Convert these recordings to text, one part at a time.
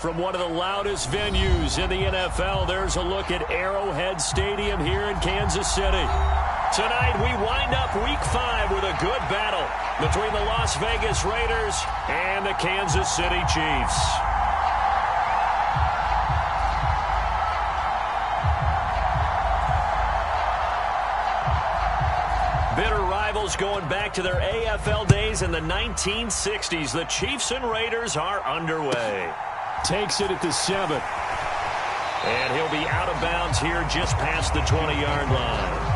From one of the loudest venues in the NFL, there's a look at Arrowhead Stadium here in Kansas City. Tonight, we wind up Week 5 with a good battle between the Las Vegas Raiders and the Kansas City Chiefs. Bitter rivals going back to their AFL days in the 1960s. The Chiefs and Raiders are underway. Takes it at the 7. And he'll be out of bounds here just past the 20-yard line.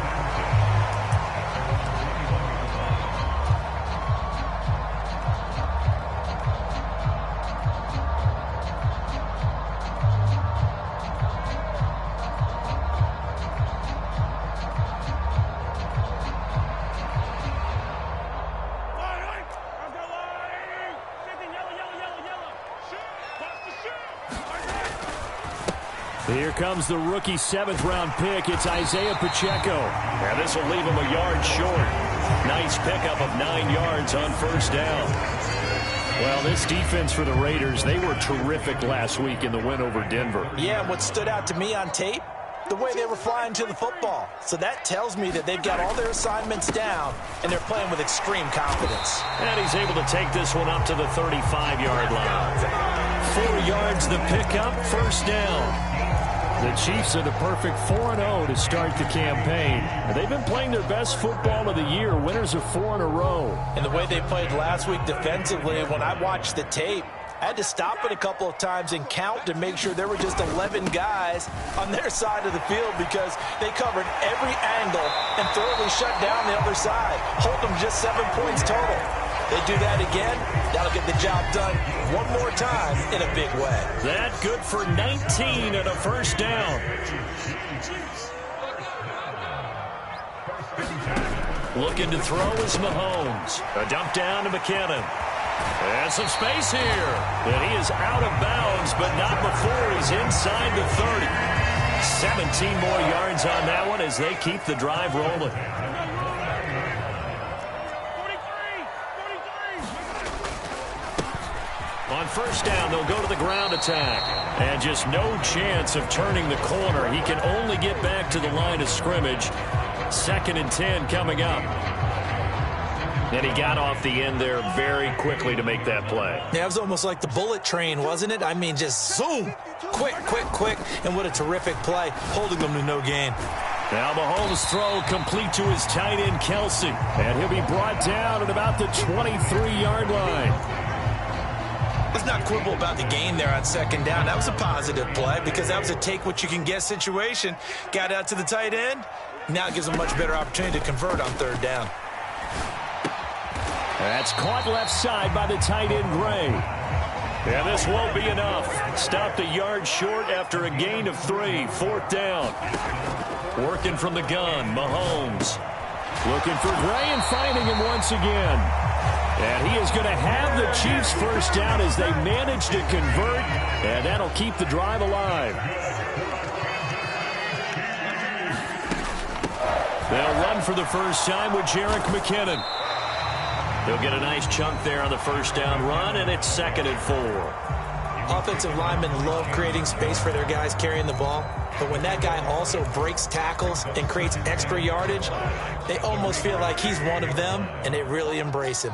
Here comes the rookie 7th-round pick. It's Isaiah Pacheco. And this will leave him a yard short. Nice pickup of 9 yards on first down. Well, this defense for the Raiders, they were terrific last week in the win over Denver. Yeah, what stood out to me on tape, the way they were flying to the football. So that tells me that they've got all their assignments down, and they're playing with extreme confidence. And he's able to take this one up to the 35-yard line. 4 yards the pickup, first down. The Chiefs are the perfect 4-0 to start the campaign. They've been playing their best football of the year, winners of 4 in a row. And the way they played last week defensively, when I watched the tape, I had to stop it a couple of times and count to make sure there were just 11 guys on their side of the field because they covered every angle and thoroughly shut down the other side. Hold them just 7 points total. They do that again, that'll get the job done one more time in a big way. That good for 19 and a first down. Looking to throw is Mahomes. A dump down to McKinnon. And some space here. And he is out of bounds, but not before he's inside the 30. 17 more yards on that one as they keep the drive rolling. On first down, they'll go to the ground attack. And just no chance of turning the corner. He can only get back to the line of scrimmage. 2nd and 10 coming up. And he got off the end there very quickly to make that play. Yeah, it was almost like the bullet train, wasn't it? I mean, just zoom. Quick, quick, quick. And what a terrific play, holding them to no gain. Now Mahomes' throw complete to his tight end, Kelsey. And he'll be brought down at about the 23-yard line. Let's not quibble about the gain there on 2nd down. That was a positive play because that was a take-what-you-can-get situation. Got out to the tight end. Now it gives them a much better opportunity to convert on 3rd down. That's caught left side by the tight end, Gray. And this won't be enough. Stopped a yard short after a gain of 3. 4th down. Working from the gun, Mahomes. Looking for Gray and finding him once again. And he is going to have the Chiefs first down as they manage to convert, and that'll keep the drive alive. They'll run for the first time with Jerick McKinnon. They'll get a nice chunk there on the first down run, and it's 2nd and 4. Offensive linemen love creating space for their guys carrying the ball. But when that guy also breaks tackles and creates extra yardage, they almost feel like he's one of them, and they really embrace him.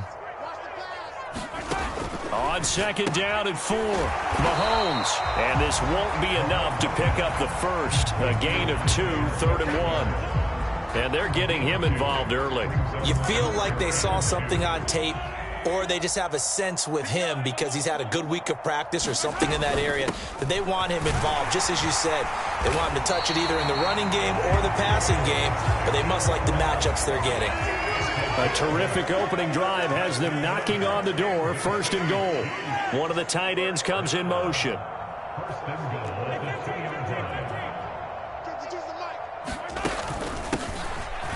On 2nd down and 4, Mahomes. And this won't be enough to pick up the first. A gain of 2, 3rd and 1. And they're getting him involved early. You feel like they saw something on tape, or they just have a sense with him because he's had a good week of practice or something in that area that they want him involved, just as you said. They want him to touch it either in the running game or the passing game, but they must like the matchups they're getting. A terrific opening drive has them knocking on the door. 1st and goal. One of the tight ends comes in motion.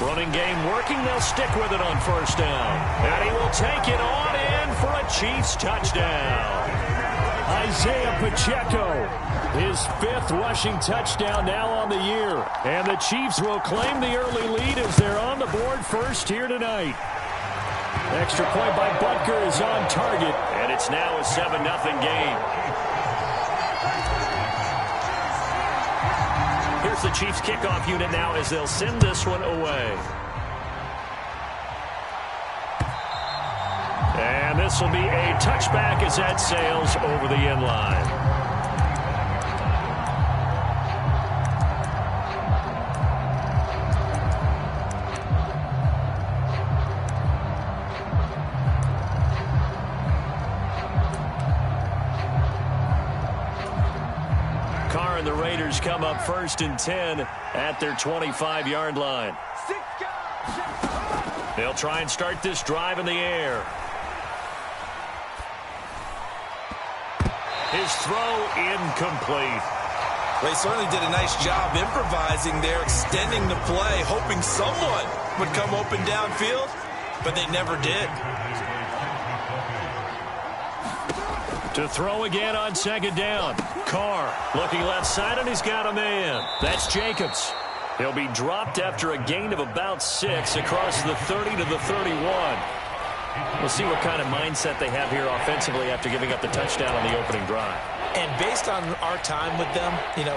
Running game working. They'll stick with it on first down. And he will take it on in for a Chiefs touchdown. Isaiah Pacheco, his 5th rushing touchdown now on the year. And the Chiefs will claim the early lead as they're on the board first here tonight. Extra point by Butker is on target, and it's now a 7-0 game. Here's the Chiefs kickoff unit now as they'll send this one away. And this will be a touchback as that sails over the end line. And the Raiders come up 1st and 10 at their 25-yard line. They'll try and start this drive in the air. His throw incomplete. They certainly did a nice job improvising there, extending the play, hoping someone would come open downfield, but they never did. To throw again on 2nd down. Carr looking left side, and he's got a man. That's Jacobs. He'll be dropped after a gain of about 6 across the 30 to the 31. We'll see what kind of mindset they have here offensively after giving up the touchdown on the opening drive. And based on our time with them,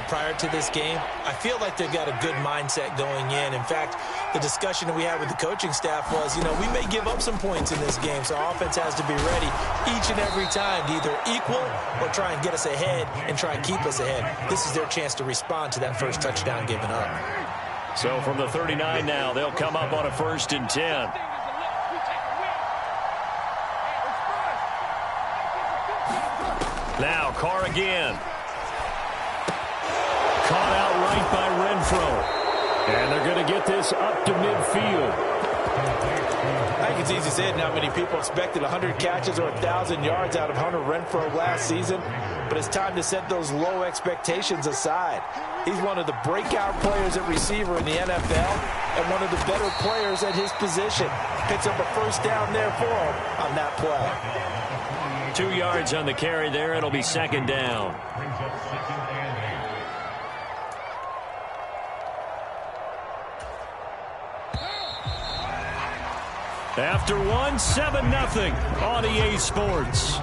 prior to this game, I feel like they've got a good mindset going in. In fact, the discussion that we had with the coaching staff was, we may give up some points in this game, so our offense has to be ready each and every time to either equal or try and get us ahead and try and keep us ahead. This is their chance to respond to that first touchdown given up. So from the 39 now, they'll come up on a 1st and 10. Now Carr again. Caught out right by Renfro. And they're going to get this up to midfield. I think it's easy to say not many people expected 100 catches or 1,000 yards out of Hunter Renfro last season, but it's time to set those low expectations aside. He's one of the breakout players at receiver in the NFL and one of the better players at his position. Picks up a 1st down there for him on that play. 2 yards on the carry there. It'll be 2nd down. After 1, 7-0 on EA Sports.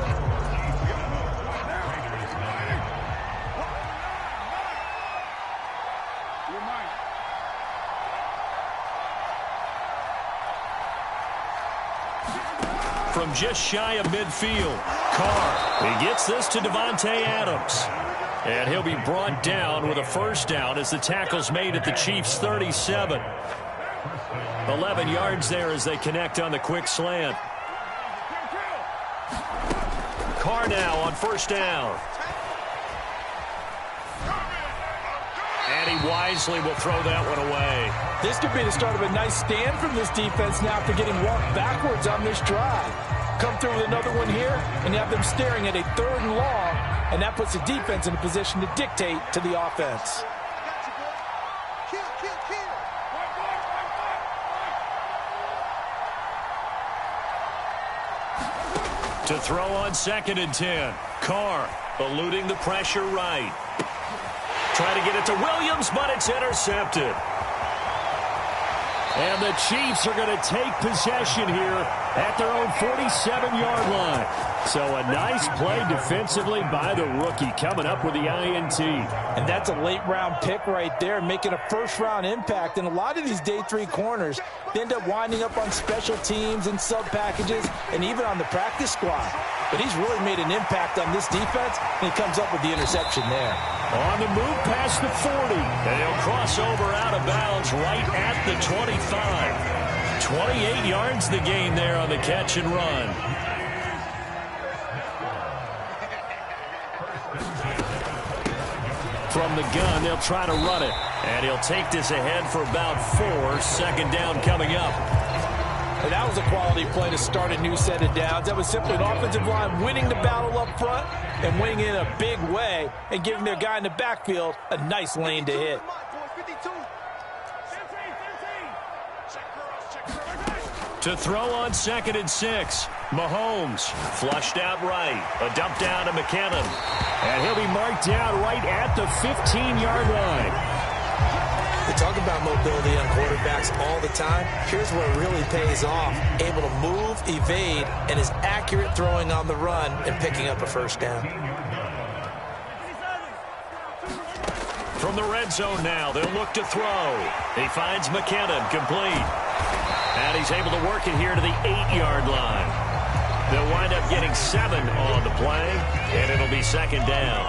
From just shy of midfield, Carr. He gets this to Devontae Adams. And he'll be brought down with a 1st down as the tackle's made at the Chiefs' 37. 11 yards there as they connect on the quick slant. Carr now on 1st down. And he wisely will throw that one away. This could be the start of a nice stand from this defense now after getting walked backwards on this drive. Come through with another one here, and you have them staring at a 3rd and long, and that puts the defense in a position to dictate to the offense. To throw on 2nd and 10. Carr eluding the pressure right. Trying to get it to Williams, but it's intercepted. And the Chiefs are going to take possession here at their own 47-yard line. So a nice play defensively by the rookie coming up with the INT. And that's a late-round pick right there, making a first-round impact. And a lot of these day 3 corners, they end up winding up on special teams and sub-packages and even on the practice squad. But he's really made an impact on this defense, and he comes up with the interception there. On the move past the 40, and he'll cross over out of bounds right at the 25. 28 yards the gain there on the catch and run. From the gun, they'll try to run it. And he'll take this ahead for about 4. 2nd down coming up. And that was a quality play to start a new set of downs. That was simply an offensive line winning the battle up front and winning in a big way and giving their guy in the backfield a nice lane to hit. To throw on 2nd and 6. Mahomes flushed out right. A dump down to McKinnon. And he'll be marked down right at the 15-yard line. We talk about mobility on quarterbacks all the time. Here's where it really pays off. Able to move, evade, and is accurate throwing on the run and picking up a 1st down. From the red zone now, they'll look to throw. He finds McKinnon, complete. And he's able to work it here to the 8-yard line. They'll wind up getting 7 on the play, and it'll be second down.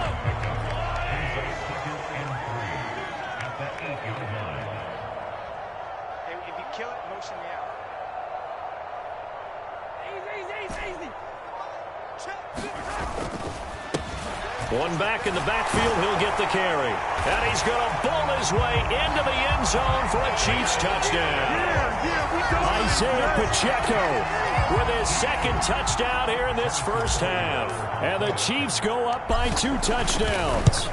If you kill it, motion me out. Easy. One back in the backfield, he'll get the carry. And he's going to bull his way into the end zone for a Chiefs touchdown. Isaiah Pacheco with his second touchdown here in this first half. And the Chiefs go up by 2 touchdowns.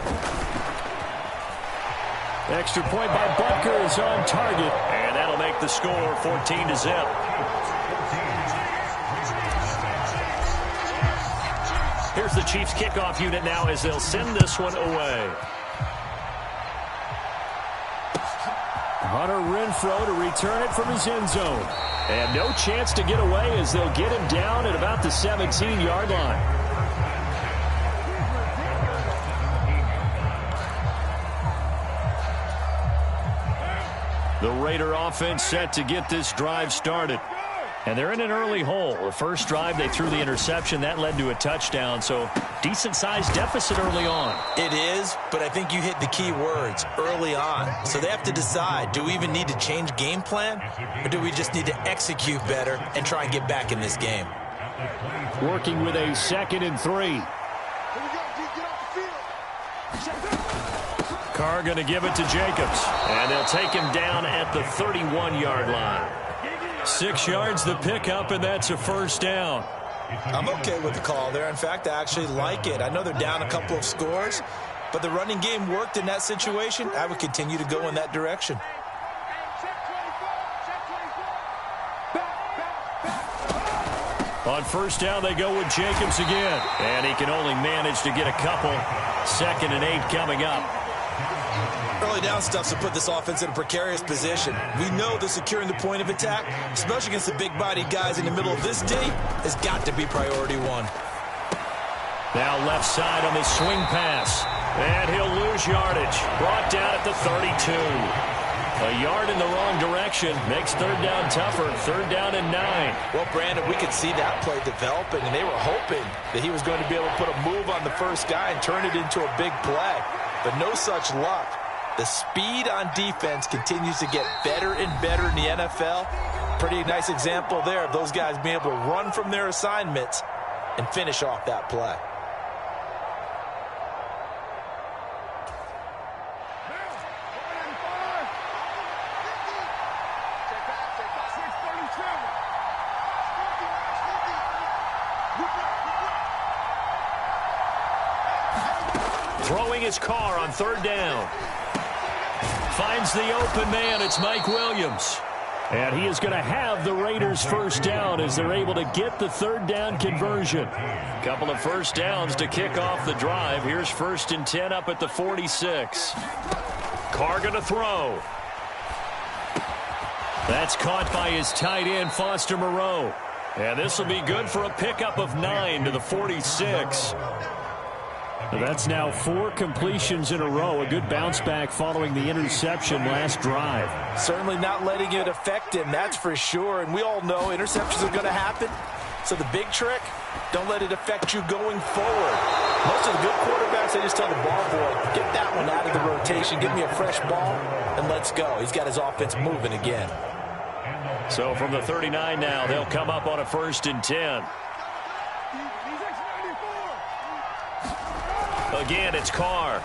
Extra point by Butker is on target. And that'll make the score 14-0. Here's the Chiefs kickoff unit now as they'll send this one away. Hunter Renfrow to return it from his end zone. And no chance to get away as they'll get him down at about the 17-yard line. The Raider offense set to get this drive started. And they're in an early hole. The first drive, they threw the interception. That led to a touchdown, so decent-sized deficit early on. It is, but I think you hit the key words, early on. So they have to decide, do we even need to change game plan, or do we just need to execute better and try and get back in this game? Working with a 2nd and 3. Carr going to give it to Jacobs, and they'll take him down at the 31-yard line. 6 yards the pickup, and that's a first down. I'm okay with the call there. In fact, I actually like it. I know they're down a couple of scores, but the running game worked in that situation. I would continue to go in that direction. On first down, they go with Jacobs again, and he can only manage to get a couple. 2nd and 8 coming up. Early down stuff to put this offense in a precarious position. We know that securing the point of attack, especially against the big-bodied guys in the middle of this D, has got to be priority 1. Now left side on this swing pass. And he'll lose yardage. Brought down at the 32. A yard in the wrong direction makes 3rd down tougher. 3rd down and 9. Well, Brandon, we could see that play developing, and they were hoping that he was going to be able to put a move on the first guy and turn it into a big play. But no such luck. The speed on defense continues to get better and better in the NFL. Pretty nice example there of those guys being able to run from their assignments and finish off that play. Throwing his Carr on 3rd down. Finds the open man. It's Mike Williams. And he is going to have the Raiders first down as they're able to get the 3rd down conversion. Couple of first downs to kick off the drive. Here's 1st and 10 up at the 46. Carr going to throw. That's caught by his tight end, Foster Moreau. And this will be good for a pickup of 9 to the 46. That's now 4 completions in a row. A good bounce back following the interception last drive. Certainly not letting it affect him, that's for sure. And we all know interceptions are going to happen. So the big trick, don't let it affect you going forward. Most of the good quarterbacks, they just tell the ball boy, get that one out of the rotation, give me a fresh ball, and let's go. He's got his offense moving again. So from the 39 now, they'll come up on a 1st and 10. Again, it's Carr.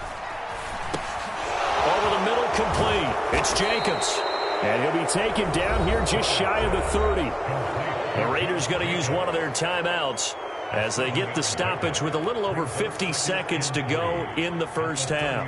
Over the middle, complete. It's Jacobs. And he'll be taken down here just shy of the 30. The Raiders going to use one of their timeouts as they get the stoppage with a little over 50 seconds to go in the first half.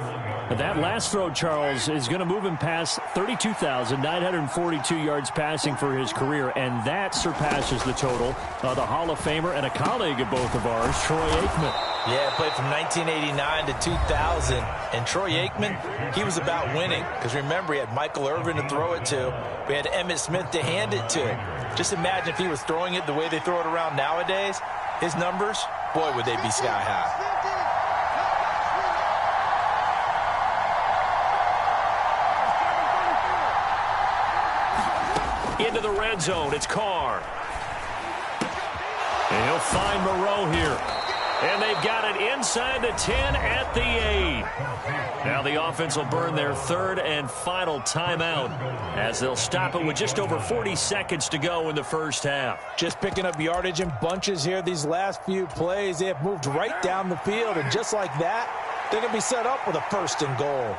That last throw, Charles, is going to move him past 32,942 yards passing for his career, and that surpasses the total of the Hall of Famer and a colleague of both of ours, Troy Aikman. Yeah, played from 1989 to 2000, and Troy Aikman, he was about winning, because remember, he had Michael Irvin to throw it to, we had Emmitt Smith to hand it to. Just imagine if he was throwing it the way they throw it around nowadays, his numbers, boy, would they be sky high. into the red zone. It's Carr. And he'll find Moreau here. And they've got it inside the 10 at the 8. Now the offense will burn their third and final timeout as they'll stop it with just over 40 seconds to go in the first half. Just picking up yardage in bunches here these last few plays. They have moved right down the field, and just like that, they're going to be set up with a first and goal.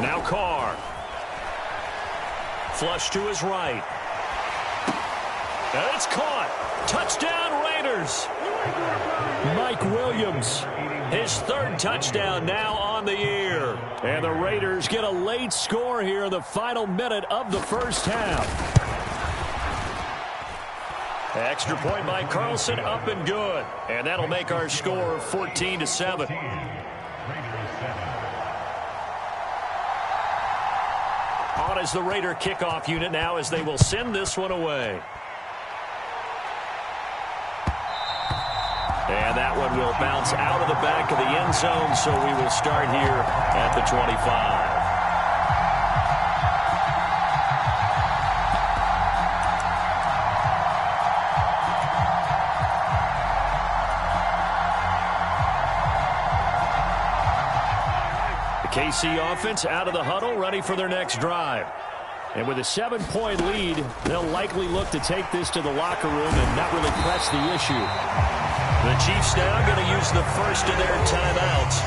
Now Carr. Flush to his right. And it's caught. Touchdown, Raiders. Mike Williams, his third touchdown now on the year. And the Raiders get a late score here in the final minute of the first half. Extra point by Carlson, up and good. And that'll make our score 14-7. On is the Raider kickoff unit now as they will send this one away. And that one will bounce out of the back of the end zone, so we will start here at the 25. The KC offense out of the huddle, ready for their next drive. And with a 7-point lead, they'll likely look to take this to the locker room and not really press the issue. The Chiefs now going to use the first of their timeouts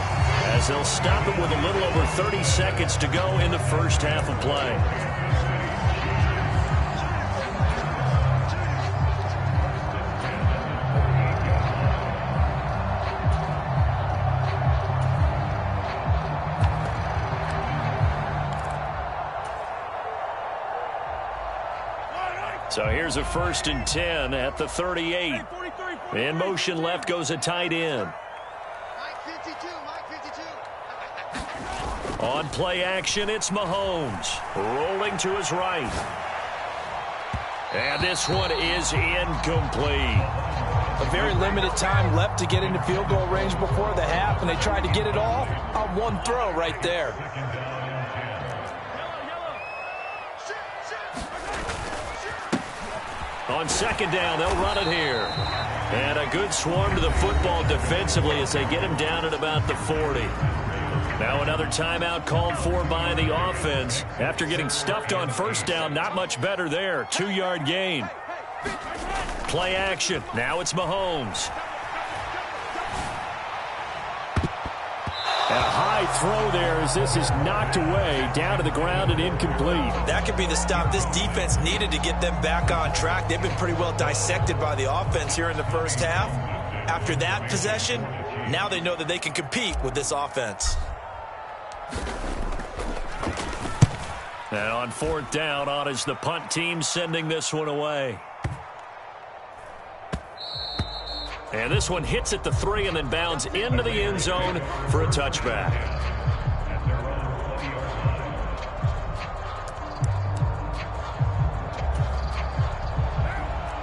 as they'll stop it with a little over 30 seconds to go in the first half of play. So here's a 1st and 10 at the 38. In motion left goes a tight end. On play action, it's Mahomes. Rolling to his right. And this one is incomplete. A very limited time left to get into field goal range before the half, and they tried to get it all on one throw right there. On second down, they'll run it here. And a good swarm to the football defensively as they get him down at about the 40. Now another timeout called for by the offense. After getting stuffed on first down, not much better there. 2-yard gain. Play action. Now it's Mahomes. And a high throw there as this is knocked away, down to the ground and incomplete. That could be the stop this defense needed to get them back on track. They've been pretty well dissected by the offense here in the first half. After that possession, now they know that they can compete with this offense. And on 4th down, on is the punt team sending this one away. And this one hits at the 3 and then bounds into the end zone for a touchback.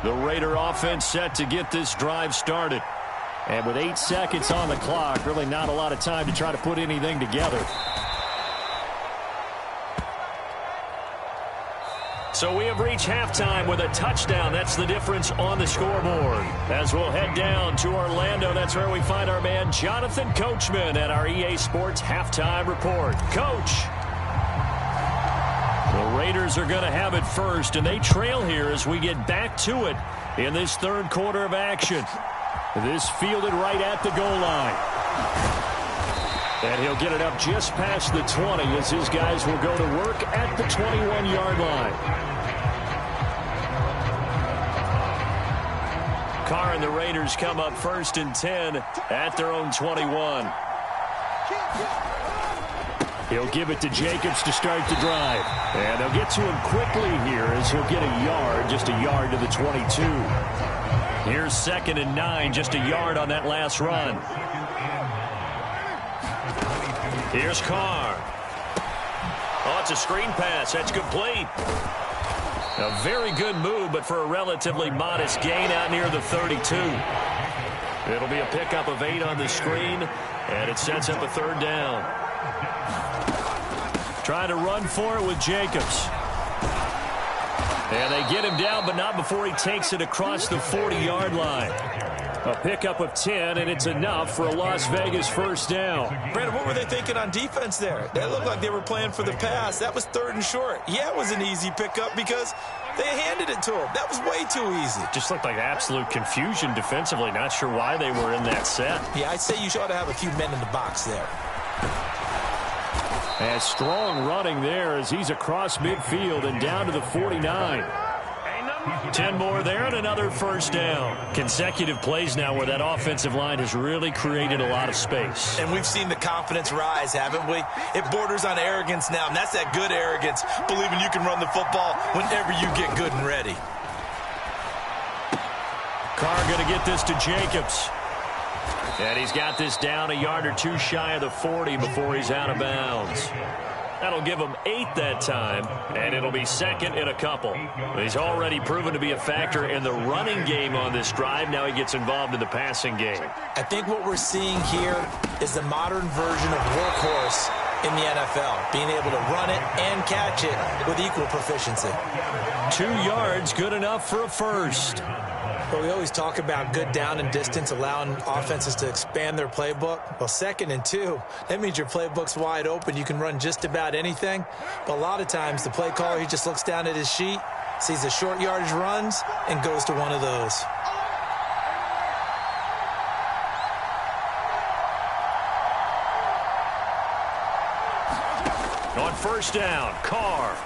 The Raider offense set to get this drive started. And with 8 seconds on the clock, really not a lot of time to try to put anything together. So we have reached halftime with a touchdown. That's the difference on the scoreboard. As we'll head down to Orlando, that's where we find our man Jonathan Coachman at our EA Sports Halftime Report. Coach. The Raiders are going to have it first, and they trail here as we get back to it in this third quarter of action. This fielded right at the goal line. And he'll get it up just past the 20 as his guys will go to work at the 21-yard line. Carr and the Raiders come up 1st and 10 at their own 21. He'll give it to Jacobs to start the drive. And they'll get to him quickly here as he'll get a yard, just a yard to the 22. Here's 2nd and 9, just a yard on that last run. Here's Carr. Oh, it's a screen pass. That's complete. A very good move, but for a relatively modest gain out near the 32. It'll be a pickup of 8 on the screen, and it sets up a 3rd down. Trying to run for it with Jacobs. And they get him down, but not before he takes it across the 40-yard line. A pickup of 10, and it's enough for a Las Vegas first down. Brandon, what were they thinking on defense there? That looked like they were playing for the pass. That was 3rd and short. Yeah, it was an easy pickup because they handed it to him. That was way too easy. Just looked like absolute confusion defensively. Not sure why they were in that set. Yeah, I'd say you ought to have a few men in the box there. And strong running there as he's across midfield and down to the 49. 10 more there and another first down. Consecutive plays now where that offensive line has really created a lot of space. And we've seen the confidence rise, haven't we? It borders on arrogance now, and that's that good arrogance, believing you can run the football whenever you get good and ready. Carr going to get this to Jacobs. And he's got this down a yard or two shy of the 40 before he's out of bounds. That'll give him 8 that time, and it'll be 2nd and a couple. He's already proven to be a factor in the running game on this drive. Now he gets involved in the passing game. I think what we're seeing here is the modern version of workhorse in the NFL, being able to run it and catch it with equal proficiency. 2 yards, good enough for a first. But we always talk about good down and distance, allowing offenses to expand their playbook. Well, 2nd and 2, that means your playbook's wide open. You can run just about anything. But a lot of times, the play caller, he just looks down at his sheet, sees the short yardage runs, and goes to one of those. On first down, Carr.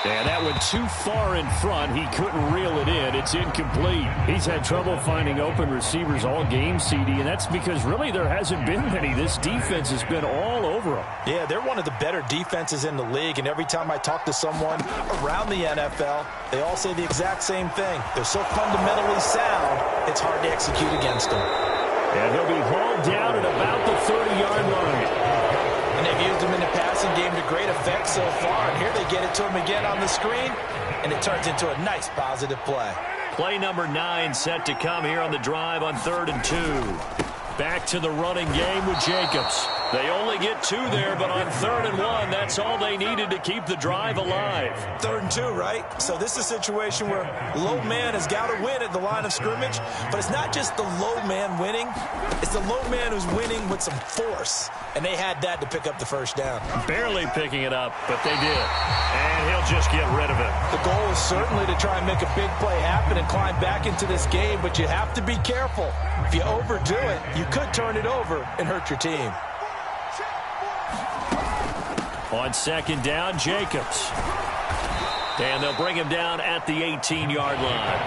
And that went too far in front. He couldn't reel it in. It's incomplete. He's had trouble finding open receivers all game, CD, and that's because really there hasn't been many. This defense has been all over them. Yeah, they're one of the better defenses in the league, and every time I talk to someone around the NFL, they all say the exact same thing. They're so fundamentally sound, it's hard to execute against them. And he'll be hauled down at about the 30-yard line. And they've used him in the passing game to great effect so far. And here they get it to him again on the screen, and it turns into a nice positive play. Play number 9 set to come here on the drive on 3rd and 2. Back to the running game with Jacobs. They only get 2 there, but on 3rd and 1, that's all they needed to keep the drive alive. 3rd and 2, right? So this is a situation where low man has got to win at the line of scrimmage, but it's not just the low man winning. It's the low man who's winning with some force, and they had that to pick up the first down. Barely picking it up, but they did. And he'll just get rid of it. The goal is certainly to try and make a big play happen and climb back into this game, but you have to be careful. If you overdo it, you could turn it over and hurt your team. On 2nd down, Jacobs. And they'll bring him down at the 18-yard line.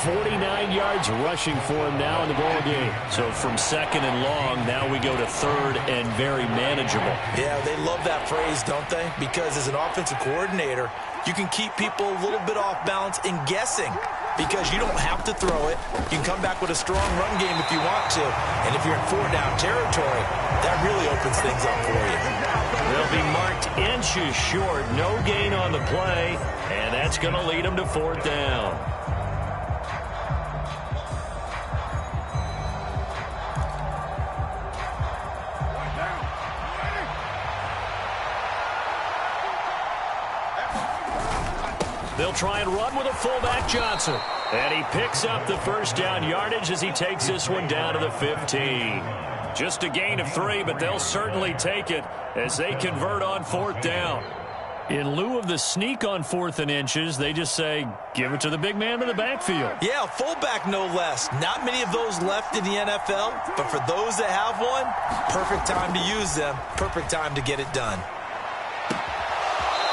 49 yards rushing for him now in the ball game. So from 2nd and long, now we go to 3rd and very manageable. Yeah, they love that phrase, don't they? Because as an offensive coordinator, you can keep people a little bit off balance and guessing because you don't have to throw it. You can come back with a strong run game if you want to. And if you're in 4-down territory, that really opens things up for you. They'll be marked inches short. No gain on the play. And that's going to lead them to 4th down. They'll try and run with a fullback, Johnson. And he picks up the first down yardage as he takes this one down to the 15. Just a gain of 3, but they'll certainly take it as they convert on 4th down. In lieu of the sneak on 4th and inches, they just say, give it to the big man in the backfield. Yeah, fullback no less. Not many of those left in the NFL, but for those that have one, perfect time to use them, perfect time to get it done.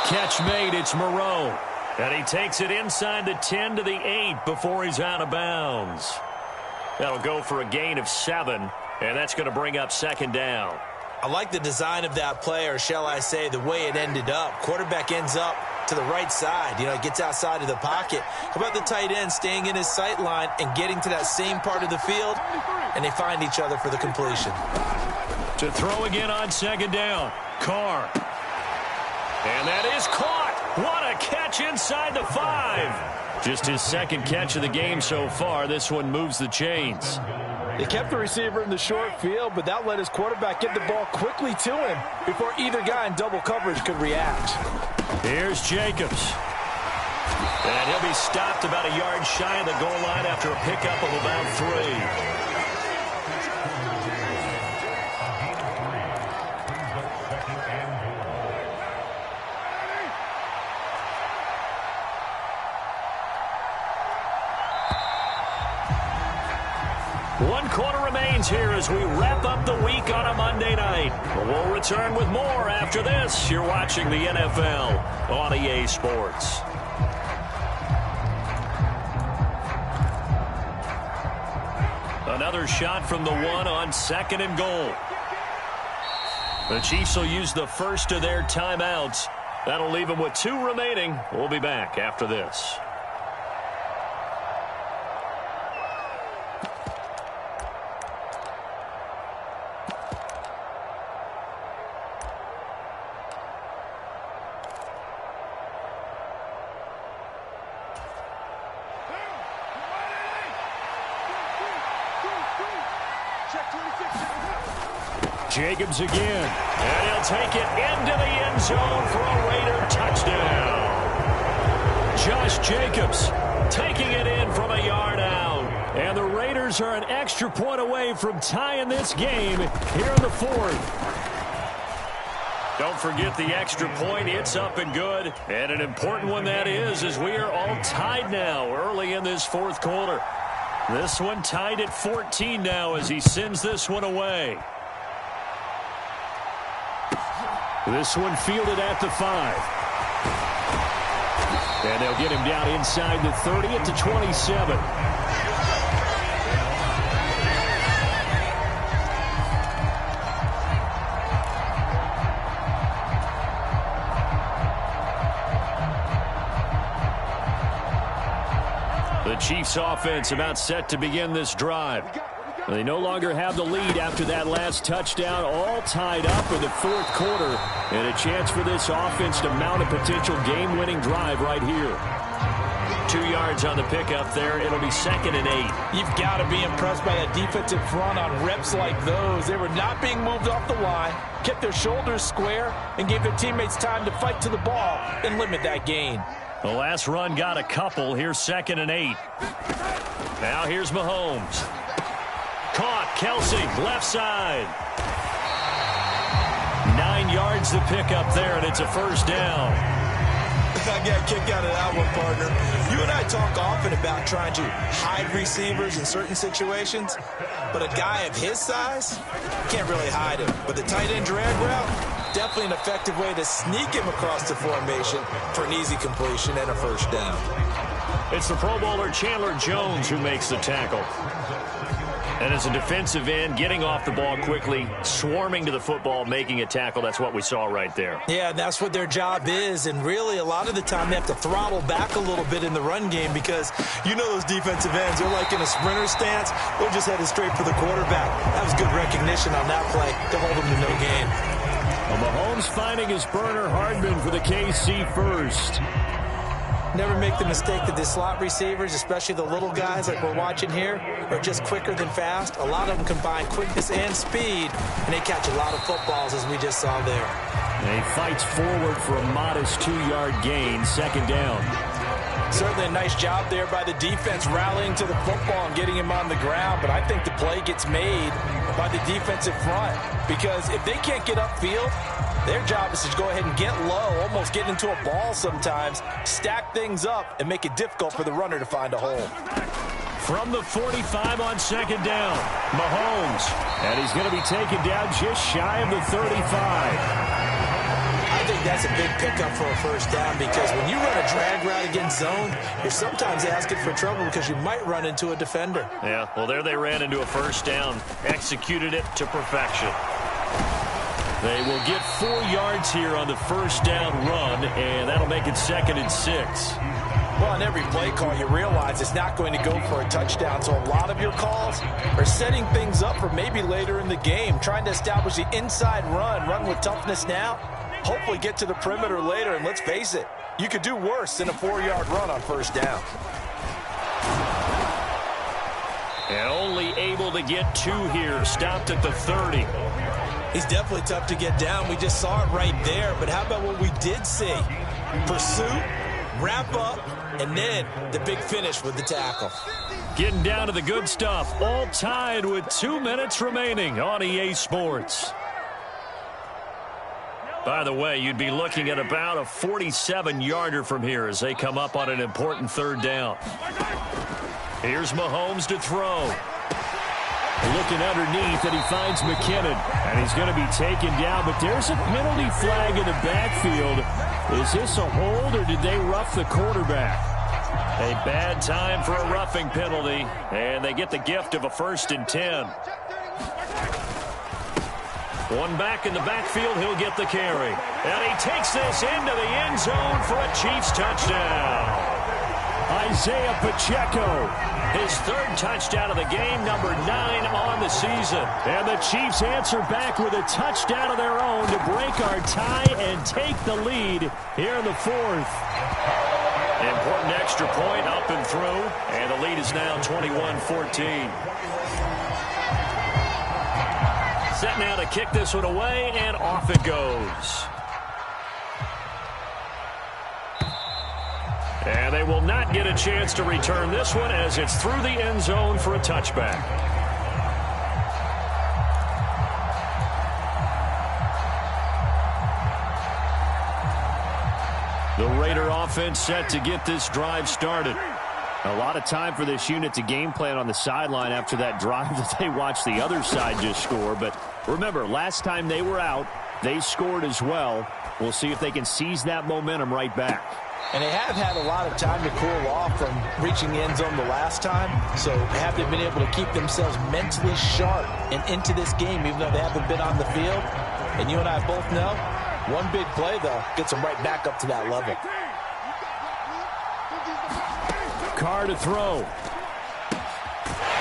Catch made, it's Moreau. And he takes it inside the 10 to the 8 before he's out of bounds. That'll go for a gain of 7, and that's going to bring up 2nd down. I like the design of that play, or shall I say the way it ended up. Quarterback ends up to the right side. You know, gets outside of the pocket. How about the tight end staying in his sight line and getting to that same part of the field, and they find each other for the completion. To throw again on 2nd down, Carr. And that is caught. What a catch inside the 5. Just his 2nd catch of the game so far. This one moves the chains. They kept the receiver in the short field, but that let his quarterback get the ball quickly to him before either guy in double coverage could react. Here's Jacobs. And he'll be stopped about a yard shy of the goal line after a pickup of about 3. One quarter remains here as we wrap up the week on a Monday night. We'll return with more after this. You're watching the NFL on EA Sports. Another shot from the 1 on 2nd and goal. The Chiefs will use the first of their timeouts. That'll leave them with 2 remaining. We'll be back after this. Jacobs again, and he'll take it into the end zone for a Raider touchdown. Josh Jacobs taking it in from a yard out. And the Raiders are an extra point away from tying this game here in the 4th. Don't forget the extra point. It's up and good. And an important one that is, as we are all tied now early in this 4th quarter. This one tied at 14 now as he sends this one away. This one fielded at the 5. And they'll get him down inside the 30 at the 27. The Chiefs offense about set to begin this drive. They no longer have the lead after that last touchdown, all tied up in the 4th quarter, and a chance for this offense to mount a potential game-winning drive right here. 2 yards on the pickup there. It'll be 2nd and 8. You've got to be impressed by a defensive front on reps like those. They were not being moved off the line, kept their shoulders square, and gave their teammates time to fight to the ball and limit that gain. The last run got a couple. Here's 2nd and 8. Now here's Mahomes. Caught. Kelsey, left side. 9 yards to pick up there, and it's a first down. I got a kick out of that one, partner. You and I talk often about trying to hide receivers in certain situations, but a guy of his size can't really hide him. But the tight end drag route, definitely an effective way to sneak him across the formation for an easy completion and a first down. It's the Pro Bowler Chandler Jones who makes the tackle. And as a defensive end, getting off the ball quickly, swarming to the football, making a tackle, that's what we saw right there. Yeah, that's what their job is, and really a lot of the time they have to throttle back a little bit in the run game because you know those defensive ends, they're like in a sprinter stance, they're just headed straight for the quarterback. That was good recognition on that play to hold them to no gain. Well, Mahomes finding his burner Hardman for the KC first. Never make the mistake that the slot receivers, especially the little guys like we're watching here, are just quicker than fast. A lot of them combine quickness and speed, and they catch a lot of footballs, as we just saw there. And he fights forward for a modest 2-yard gain, 2nd down. Certainly a nice job there by the defense rallying to the football and getting him on the ground, but I think the play gets made by the defensive front because if they can't get upfield, their job is to go ahead and get low, almost get into a ball sometimes, stack things up, and make it difficult for the runner to find a hole. From the 45 on 2nd down, Mahomes. And he's going to be taken down just shy of the 35. I think that's a big pickup for a first down because when you run a drag route against zone, you're sometimes asking for trouble because you might run into a defender. Yeah, well, there they ran into a first down, executed it to perfection. They will get 4 yards here on the first down run, and that'll make it 2nd and 6. Well, on every play call, you realize it's not going to go for a touchdown, so a lot of your calls are setting things up for maybe later in the game, trying to establish the inside run with toughness now, hopefully get to the perimeter later, and let's face it, you could do worse than a 4-yard run on first down. And only able to get 2 here. Stopped at the 30. He's definitely tough to get down. We just saw it right there. But how about what we did see? Pursuit, wrap up, and then the big finish with the tackle. Getting down to the good stuff. All tied with 2 minutes remaining on EA Sports. By the way, you'd be looking at about a 47-yarder from here as they come up on an important 3rd down. Here's Mahomes to throw. Looking underneath, and he finds McKinnon. And he's going to be taken down, but there's a penalty flag in the backfield. Is this a hold, or did they rough the quarterback? A bad time for a roughing penalty, and they get the gift of a 1st and 10. One back in the backfield, he'll get the carry. And he takes this into the end zone for a Chiefs touchdown. Isaiah Pacheco, his 3rd touchdown of the game, number 9 on the season. And the Chiefs answer back with a touchdown of their own to break our tie and take the lead here in the 4th. Important extra point up and through, and the lead is now 21-14. Set now to kick this one away, and off it goes. And they will not get a chance to return this one as it's through the end zone for a touchback. The Raider offense set to get this drive started. A lot of time for this unit to game plan on the sideline after that drive that they watched the other side just score. But remember, last time they were out, they scored as well. We'll see if they can seize that momentum right back. And they have had a lot of time to cool off from reaching the end zone the last time. So have they been able to keep themselves mentally sharp and into this game, even though they haven't been on the field? And you and I both know, one big play, though, gets them right back up to that level. Carr to throw.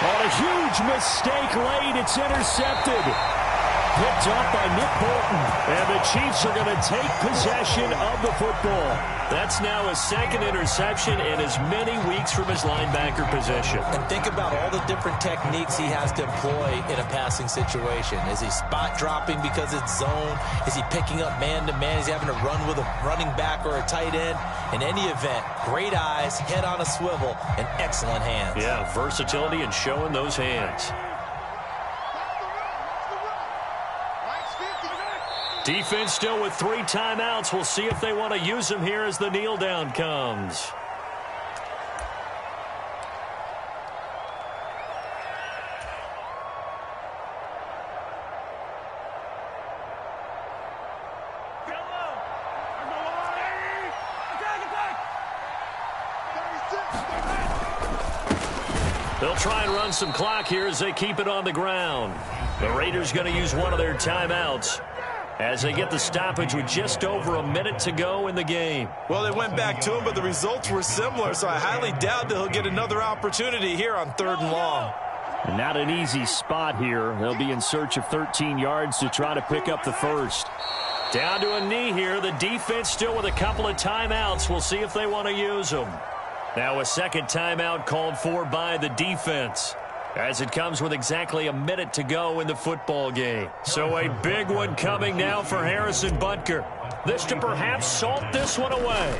On a huge mistake late, it's intercepted. Picked up by Nick Bolton. And the Chiefs are going to take possession of the football. That's now his 2nd interception in as many weeks from his linebacker position. And think about all the different techniques he has to employ in a passing situation. Is he spot dropping because it's zone? Is he picking up man-to-man? Is he having to run with a running back or a tight end? In any event, great eyes, head on a swivel, and excellent hands. Yeah, versatility and showing those hands. Defense still with 3 timeouts. We'll see if they want to use them here as the kneel down comes. They'll try and run some clock here as they keep it on the ground. The Raiders going to use one of their timeouts as they get the stoppage with just over a minute to go in the game. Well, they went back to him, but the results were similar, so I highly doubt that he'll get another opportunity here on 3rd and long. And not an easy spot here. They'll be in search of 13 yards to try to pick up the 1st. Down to a knee here. The defense still with a couple of timeouts. We'll see if they want to use them. Now a 2nd timeout called for by the defense, as it comes with exactly a minute to go in the football game. So a big one coming now for Harrison Butker. This to perhaps salt this one away.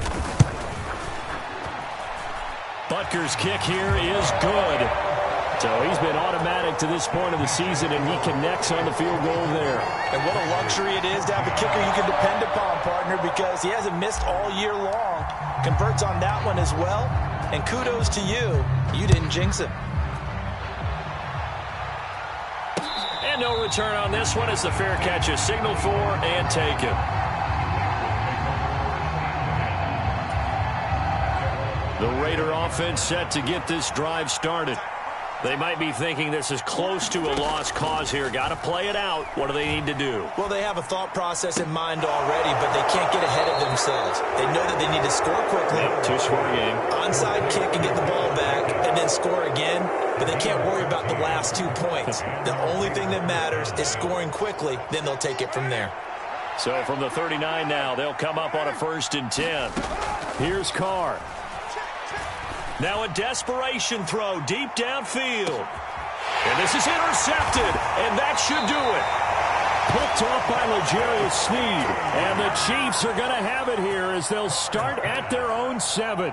Butker's kick here is good. So he's been automatic to this point of the season, and he connects on the field goal there. And what a luxury it is to have a kicker you can depend upon, partner, because he hasn't missed all year long. Converts on that one as well. And kudos to you. You didn't jinx him. And no return on this one as the fair catch is signaled for and taken. The Raider offense set to get this drive started. They might be thinking this is close to a lost cause here. Got to play it out. What do they need to do? Well, they have a thought process in mind already, but they can't get ahead of themselves. They know that they need to score quickly. Yep, 2-score game. Onside kick and get the ball back and then score again. But they can't worry about the last 2 points. The only thing that matters is scoring quickly. Then they'll take it from there. So from the 39 now, they'll come up on a 1st and 10. Here's Carr. Now a desperation throw deep downfield. And this is intercepted, and that should do it. Picked off by L'Jarius Sneed. And the Chiefs are going to have it here as they'll start at their own 7.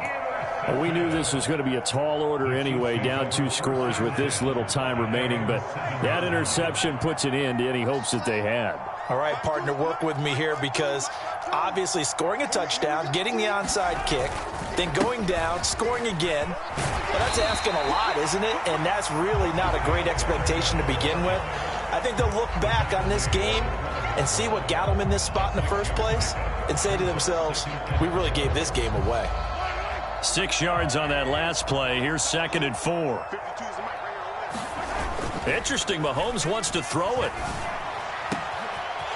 Well, we knew this was going to be a tall order anyway, down 2 scores with this little time remaining. But that interception puts an end to any hopes that they had. All right, partner, work with me here because obviously scoring a touchdown, getting the onside kick, then going down, scoring again. Well, that's asking a lot, isn't it? And that's really not a great expectation to begin with. I think they'll look back on this game and see what got them in this spot in the first place and say to themselves, we really gave this game away. 6 yards on that last play. Here's 2nd and 4. Interesting, Mahomes wants to throw it.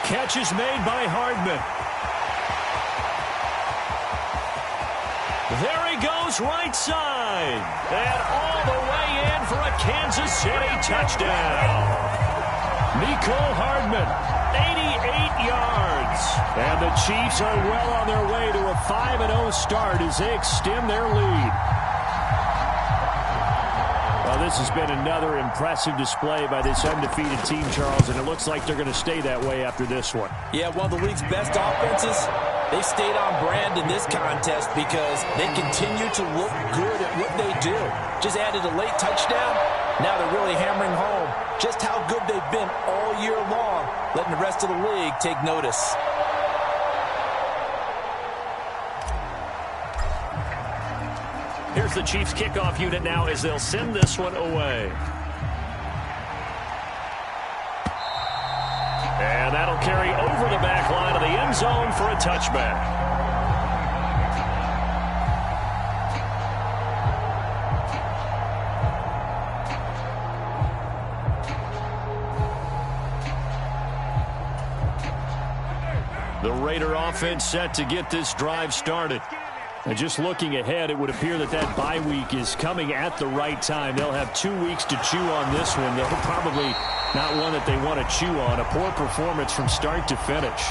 Catch is made by Hardman. There he goes, right side. And all the way in for a Kansas City touchdown. Mecole Hardman, 88 yards. And the Chiefs are well on their way to a 5-0 start as they extend their lead. Well, this has been another impressive display by this undefeated team, Charles, and it looks like they're going to stay that way after this one. Yeah, one of the league's best offenses. They've stayed on brand in this contest because they continue to look good at what they do. Just added a late touchdown. Now they're really hammering home just how good they've been all year long, letting the rest of the league take notice. Here's the Chiefs kickoff unit now as they'll send this one away. And that'll carry over the back line of the end zone for a touchback. The Raider offense set to get this drive started. And just looking ahead, it would appear that that bye week is coming at the right time. They'll have 2 weeks to chew on this one. They'll probably not one that they want to chew on. A poor performance from start to finish.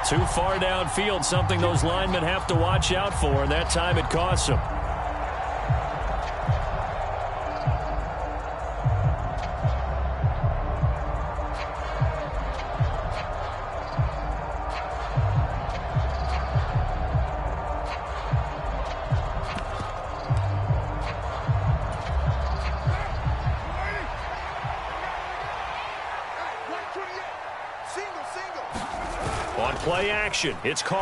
Too far downfield, something those linemen have to watch out for, and that time it costs them. On play action, it's Carr.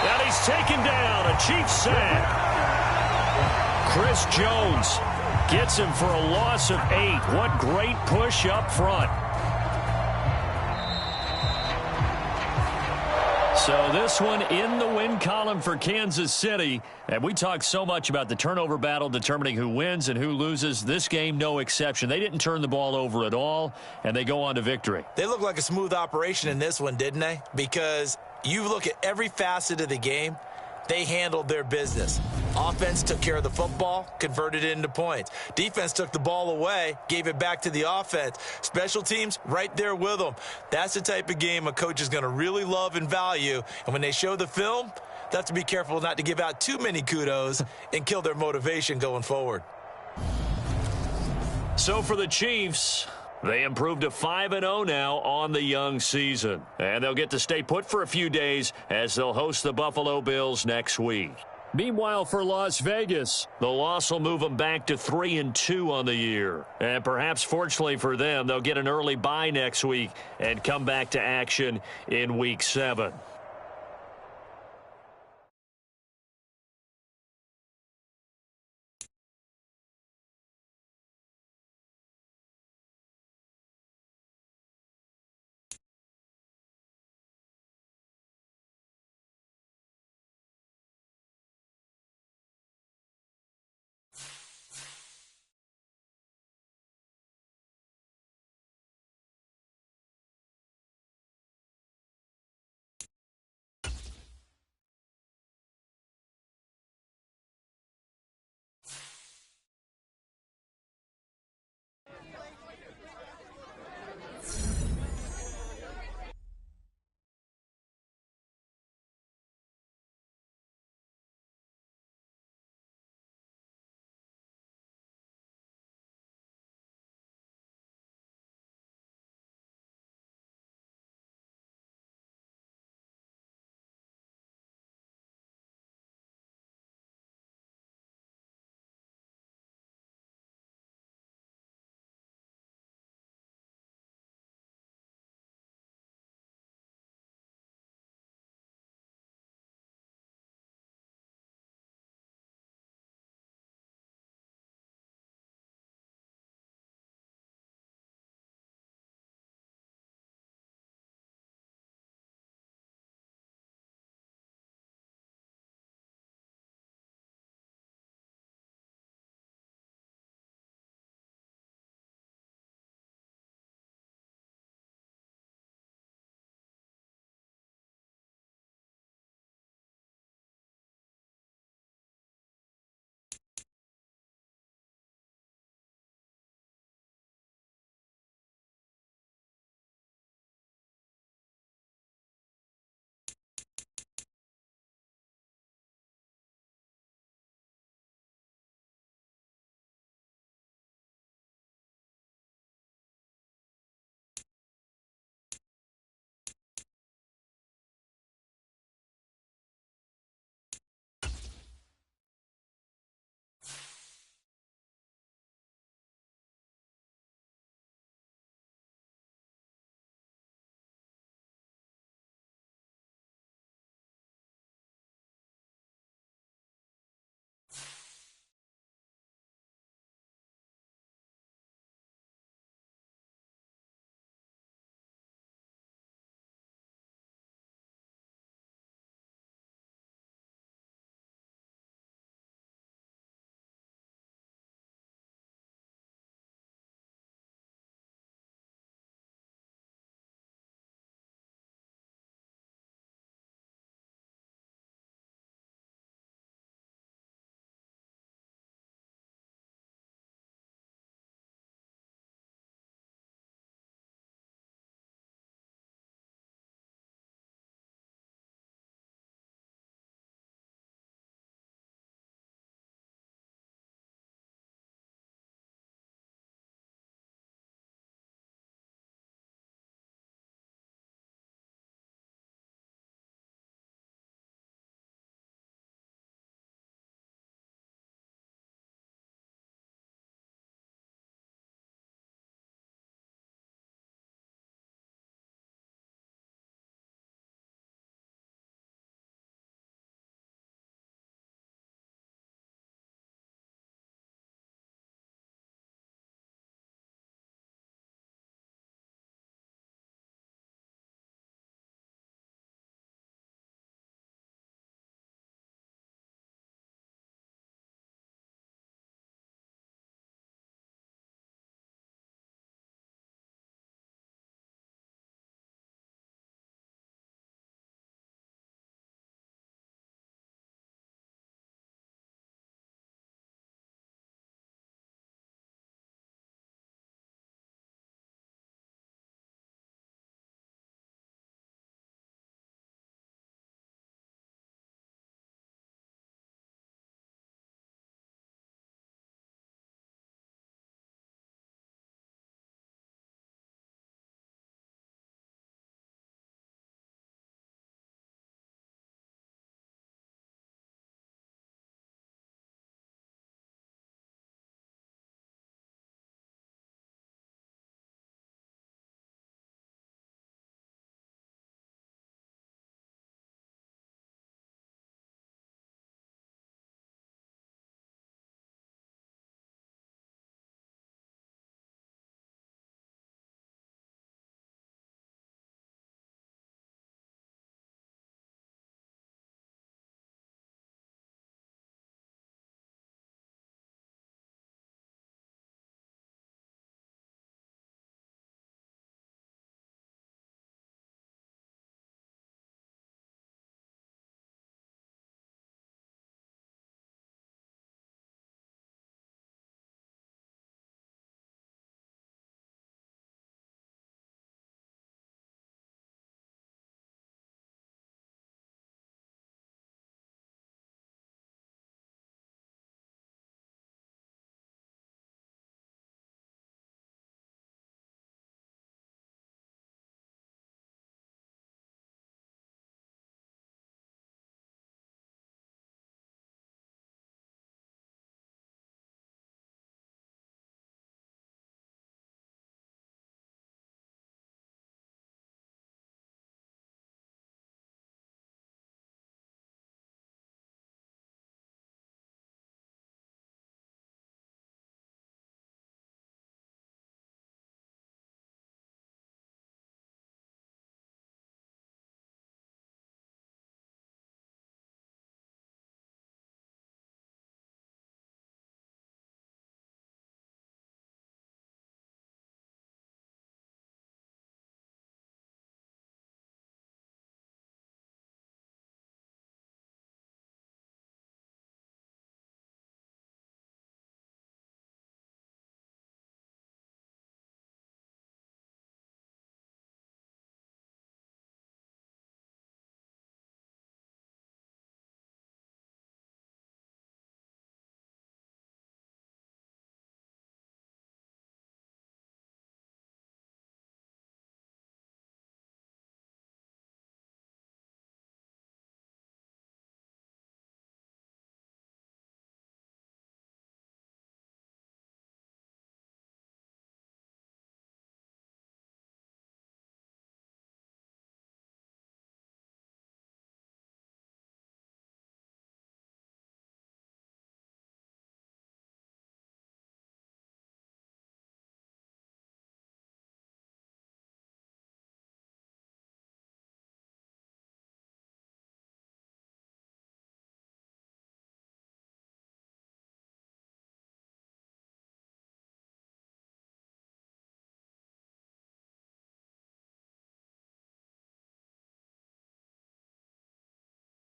And he's taken down, a Chiefs sack. Chris Jones gets him for a loss of 8. What great push up front. So this one in the win column for Kansas City. And we talk so much about the turnover battle determining who wins and who loses. This game, no exception. They didn't turn the ball over at all, and they go on to victory. They look like a smooth operation in this one, didn't they? Because you look at every facet of the game, they handled their business. Offense took care of the football, converted it into points. Defense took the ball away, gave it back to the offense. Special teams, right there with them. That's the type of game a coach is going to really love and value. And when they show the film, they have to be careful not to give out too many kudos and kill their motivation going forward. So for the Chiefs, they improved to 5-0 now on the young season. And they'll get to stay put for a few days as they'll host the Buffalo Bills next week. Meanwhile, for Las Vegas, the loss will move them back to 3-2 on the year. And perhaps fortunately for them, they'll get an early bye next week and come back to action in Week 7.